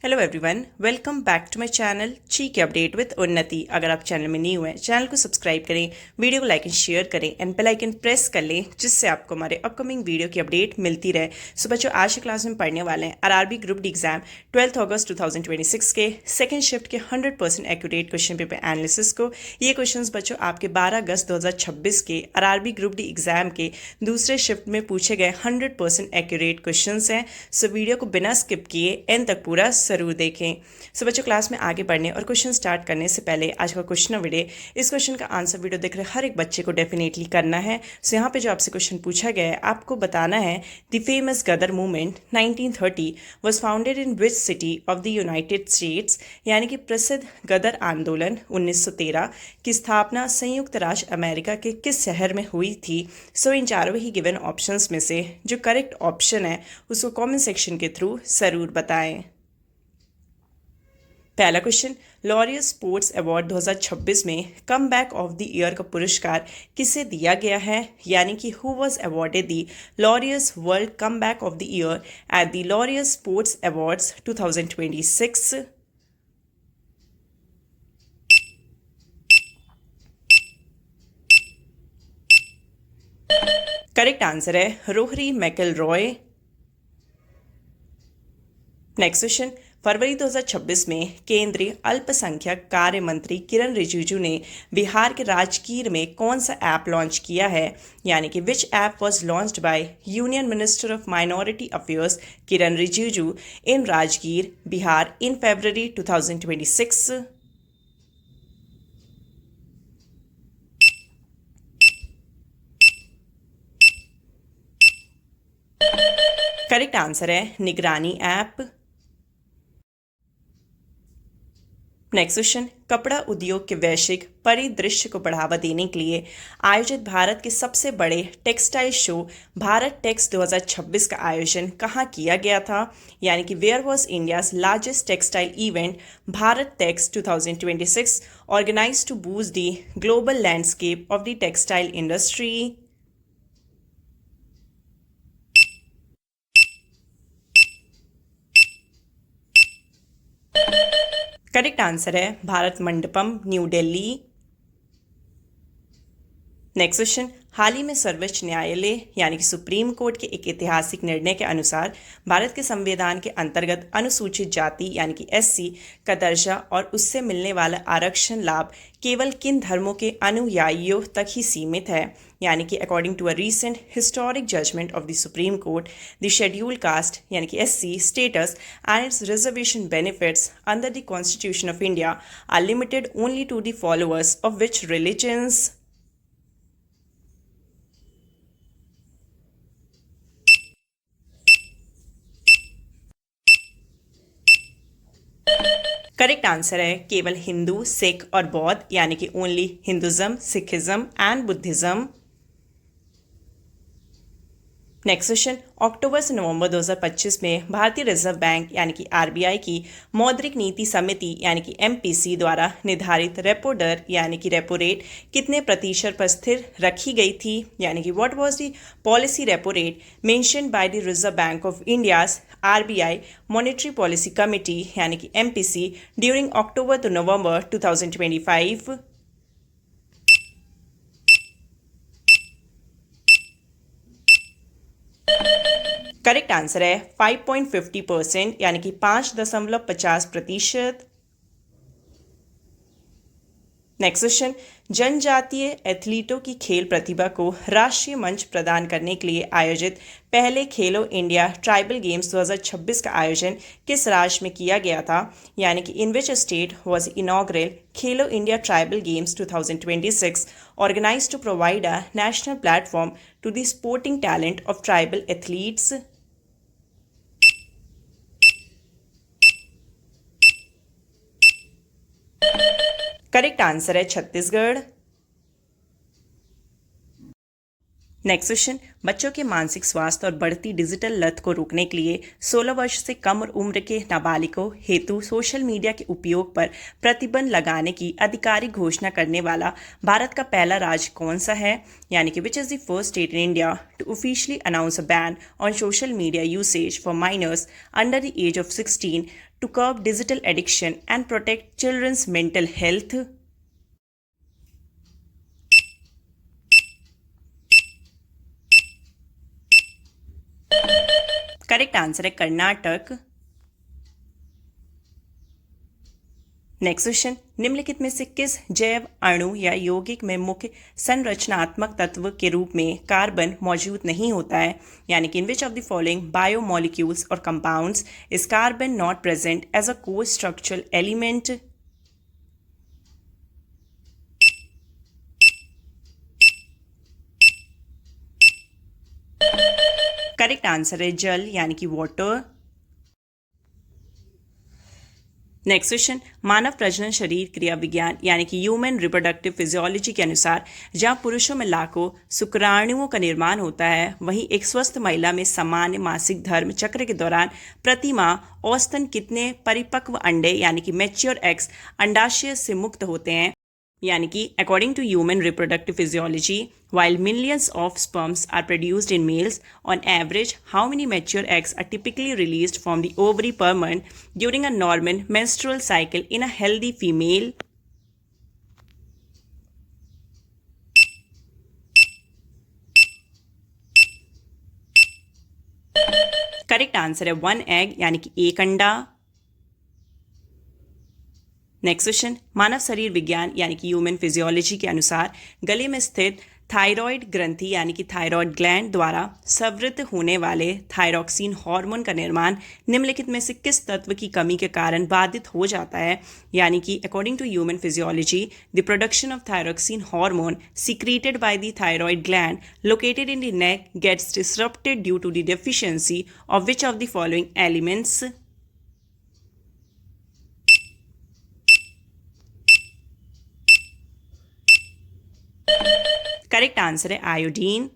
Hello everyone, welcome back to my channel ची के update with उन्नति। अगर आप चैनल में न्यू हैं, चैनल को सब्सक्राइब करें, वीडियो को लाइक एंड शेयर करें एंड बेल आइकन प्रेस कर लें, जिससे आपको हमारे अपकमिंग वीडियो की अपडेट मिलती रहे। सो बच्चों, आज की क्लास में पढ़ने वाले हैं आरआरबी ग्रुप डी एग्जाम 12 अगस्त 2026 के सेकेंड शिफ्ट के 100% एक्यूरेट क्वेश्चन पेपर एनालिसिस को। ये क्वेश्चन बच्चों आपके 12 अगस्त 2026 के आरआरबी ग्रुप डी एग्जाम के दूसरे शिफ्ट में पूछे गए 100% एक्यूरेट क्वेश्चन हैं। सो वीडियो को बिना स्किप किए एंड तक पूरा जरूर देखें। सो बच्चों, क्लास में आगे बढ़ने और क्वेश्चन स्टार्ट करने से पहले आज का क्वेश्चन वीडियो, इस क्वेश्चन का आंसर वीडियो देख रहे हर एक बच्चे को डेफिनेटली करना है। सो यहाँ पे जो आपसे क्वेश्चन पूछा गया है, आपको बताना है the famous Ghadar movement 1930 was founded in which city of the United States, यानी कि प्रसिद्ध गदर आंदोलन 1913 की स्थापना संयुक्त राज्य अमेरिका के किस शहर में हुई थी। सो इन चारों ही गिवन ऑप्शंस में से जो करेक्ट ऑप्शन है उसको कमेंट सेक्शन के थ्रू जरूर बताएं। पहला क्वेश्चन, लॉरियल स्पोर्ट्स अवार्ड 2026 में come back of the year का पुरस्कार किसे दिया गया है, यानी कि who was awarded the Laureus world come back of the year at the Laureus sports awards 2026। Correct answer है रोहरी मैकइलरॉय। नेक्स्ट क्वेश्चन, फरवरी 2026 में केंद्रीय अल्पसंख्यक कार्य मंत्री किरण रिजिजू ने बिहार के राजगीर में कौन सा ऐप लॉन्च किया है, यानी कि विच app was launched by union minister of minority affairs Kiran Rijiju in Rajgir Bihar in February 2026। Correct answer है निगरानी ऐप। नेक्स्ट क्वेश्चन, कपड़ा उद्योग के वैश्विक परिदृश्य को बढ़ावा देने के लिए आयोजित भारत के सबसे बड़े टेक्सटाइल शो भारत टेक्स 2026 का आयोजन कहाँ किया गया था, यानी कि where was India's largest textile event Bharat Tex 2026 organised to boost the global landscape of the textile industry. Correct answer है Bharat Mandapam, new Delhi. Next question, हाल ही में सर्वोच्च न्यायालय यानी कि सुप्रीम कोर्ट के एक ऐतिहासिक निर्णय के अनुसार भारत के संविधान के अंतर्गत अनुसूचित जाति यानी कि एससी का दर्जा और उससे मिलने वाला आरक्षण लाभ केवल किन धर्मों के अनुयायियों तक ही सीमित है, यानी कि according to a recent historic judgment of the supreme court the scheduled caste यानी कि SC status and its reservation benefits under the constitution of India are limited only to the followers of which religions. Correct answer है केवल हिंदू, सिख और बौद्ध, यानी कि only Hinduism, Sikhism and Buddhism. Next question, अक्टूबर से नवंबर 2025 में भारतीय रिजर्व बैंक यानी कि आरबीआई की मौद्रिक नीति समिति यानी कि एमपीसी द्वारा निर्धारित रेपो दर यानी कि रेपो रेट कितने प्रतिशत पर स्थिर रखी गई थी, यानी कि what was the policy repo rate mentioned by the Reserve Bank of India's RBI monetary policy committee यानी कि MPC during October to November 2025। Correct answer है 5.50%, यानी कि 5.50%। नेक्स्ट क्वेश्चन, जनजातीय एथलीटों की खेल प्रतिभा को राष्ट्रीय मंच प्रदान करने के लिए आयोजित पहले खेलो इंडिया ट्राइबल गेम्स 2026 का आयोजन किस राज्य में किया गया था, यानी कि in which state was inaugural Khelo India tribal games 2026 organised to provide a national platform to the sporting talent of tribal athletes. Correct answer है छत्तीसगढ़। नेक्स्ट क्वेश्चन, बच्चों के मानसिक स्वास्थ्य और बढ़ती डिजिटल लत को रोकने के लिए 16 वर्ष से कम उम्र के नाबालिगों हेतु सोशल मीडिया के उपयोग पर प्रतिबंध लगाने की आधिकारिक घोषणा करने वाला भारत का पहला राज्य कौन सा है, यानी कि which is the first state in India to officially announce a ban on social media usage for minors under the age of 16 to curb digital addiction and protect children's mental health? Correct answer है Karnataka. Next question, निम्नलिखित में से किस जैव अणु या यौगिक में मुख्य संरचनात्मक तत्व के रूप में कार्बन मौजूद नहीं होता है? यानी कि in which of the following biomolecules और compounds is carbon not present as a co structural element? Correct answer है जल यानी कि वाटर। नेक्स्ट क्वेश्चन, मानव प्रजनन शरीर क्रिया विज्ञान यानी कि ह्यूमन रिप्रोडक्टिव फिजियोलॉजी के अनुसार जहां पुरुषों में लाखों शुक्राणुओं का निर्माण होता है, वहीं एक स्वस्थ महिला में सामान्य मासिक धर्म चक्र के दौरान प्रति माह औसतन कितने परिपक्व अंडे यानी कि मैच्योर एग्स अंडाशय से मुक्त होते हैं? यानी कि according to human reproductive physiology, while millions of sperms are produced in males, on average, how many mature eggs are typically released from the ovary per month during a normal menstrual cycle in a healthy female? Correct answer है 1 egg यानी कि एक अंडा। Next question, मानव शरीर विज्ञान यानी कि ह्यूमन फिजियोलॉजी के अनुसार गले में स्थित थायराइड ग्रंथि यानी कि थायराइड ग्लैंड द्वारा स्रावित होने वाले थायरोक्सिन हार्मोन का निर्माण निम्नलिखित में से किस तत्व की कमी के कारण बाधित हो जाता है? यानी कि according to human physiology, the production of thyroxine hormone secreted by the thyroid gland located in the neck gets disrupted due to the deficiency of which of the following elements? Correct answer है iodine.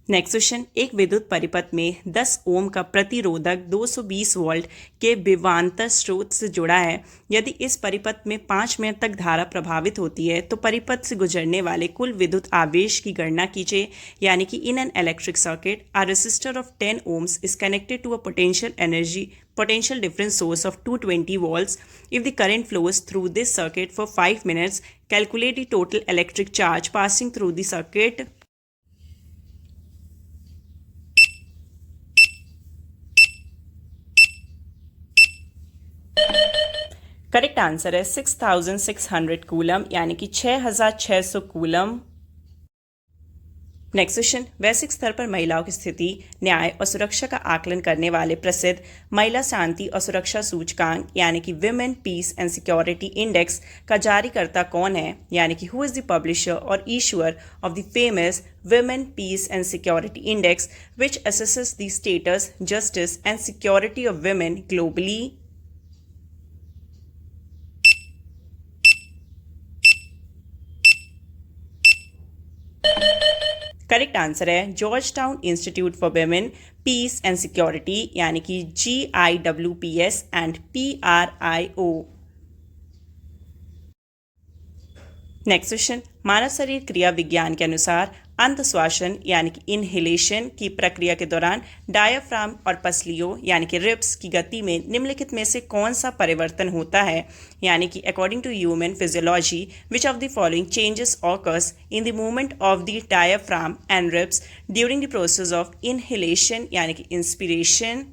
Next question, एक विद्युत परिपथ में 10 ओम का प्रतिरोधक 220 volt के विभवांतर स्रोत से जुड़ा है। यदि इस परिपथ में 5 मिनट तक धारा प्रभावित होती है तो परिपथ से गुजरने वाले कुल विद्युत आवेश की गणना कीजिए। यानी कि in an electric circuit a resistor of 10 ohms is connected to a potential difference source of 220 volts. If the current flows through this circuit for 5 minutes, calculate the total electric charge passing through the circuit. Correct answer है 6600 coulomb यानी कि 6600 coulomb. Next question, वैश्विक स्तर पर महिलाओं की स्थिति, न्याय और सुरक्षा का आकलन करने वाले प्रसिद्ध महिला शांति और सुरक्षा सूचकांक यानी कि women peace and security index का जारीकर्ता कौन है? यानी कि हु इज द पब्लिशर और issuer of the famous women peace and security index which assesses the status, justice and security of women globally? Correct answer है Georgetown institute for women peace and security यानी कि GIWPS and PRIO। Next question, मानव शरीर क्रिया विज्ञान के अनुसार अंतश्वासन यानी कि इनहेलेशन की प्रक्रिया के दौरान डायाफ्राम और पसलियों यानी कि रिब्स की गति में निम्नलिखित में से कौन सा परिवर्तन होता है? यानी कि according to human physiology, which of the following changes occurs in the movement of the diaphragm and ribs during the process of inhalation यानी कि इंस्पिरेशन?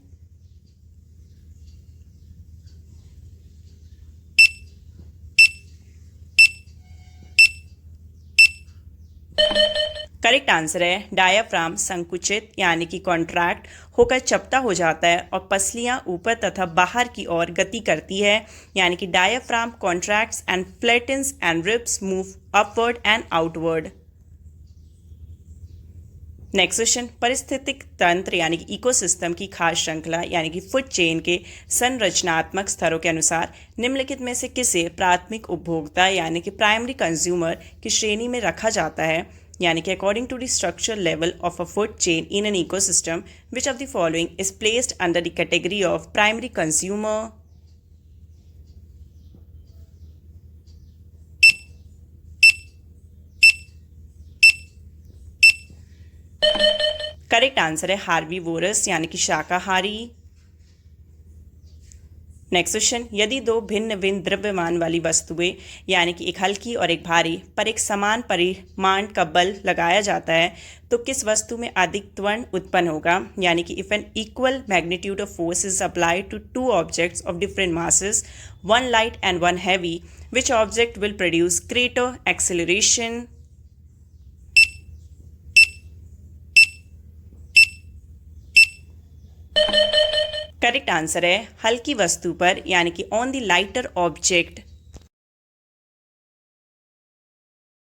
करेक्ट आंसर है डायाफ्राम संकुचित यानी कि कॉन्ट्रैक्ट होकर चपटा हो जाता है और पसलियां ऊपर तथा बाहर की ओर गति करती है। यानी कि diaphragm contracts and flattens and ribs move upward and outward. Next question, पारिस्थितिक तंत्र यानी कि इकोसिस्टम की खास श्रृंखला यानी कि फूड चेन के संरचनात्मक स्तरों के अनुसार निम्नलिखित में से किसे प्राथमिक उपभोक्ता यानी कि प्राइमरी कंज्यूमर की श्रेणी में रखा जाता है? यानी कि according to the structure level of a food chain in an ecosystem, which of the following is placed under the category of primary consumer? Correct answer है हार्बीवोरस यानी कि शाकाहारी। नेक्स्ट क्वेश्चन, यदि दो भिन्न भिन्न द्रव्यमान वाली वस्तुएं यानी कि एक हल्की और एक भारी पर एक समान परिमाण का बल लगाया जाता है तो किस वस्तु में अधिक त्वरण उत्पन्न होगा? यानी कि if an equal magnitude of force is applied to two objects of different masses, one light and one heavy, which object will produce greater acceleration? Correct answer है हल्की वस्तु पर यानी कि ऑन द लाइटर ऑब्जेक्ट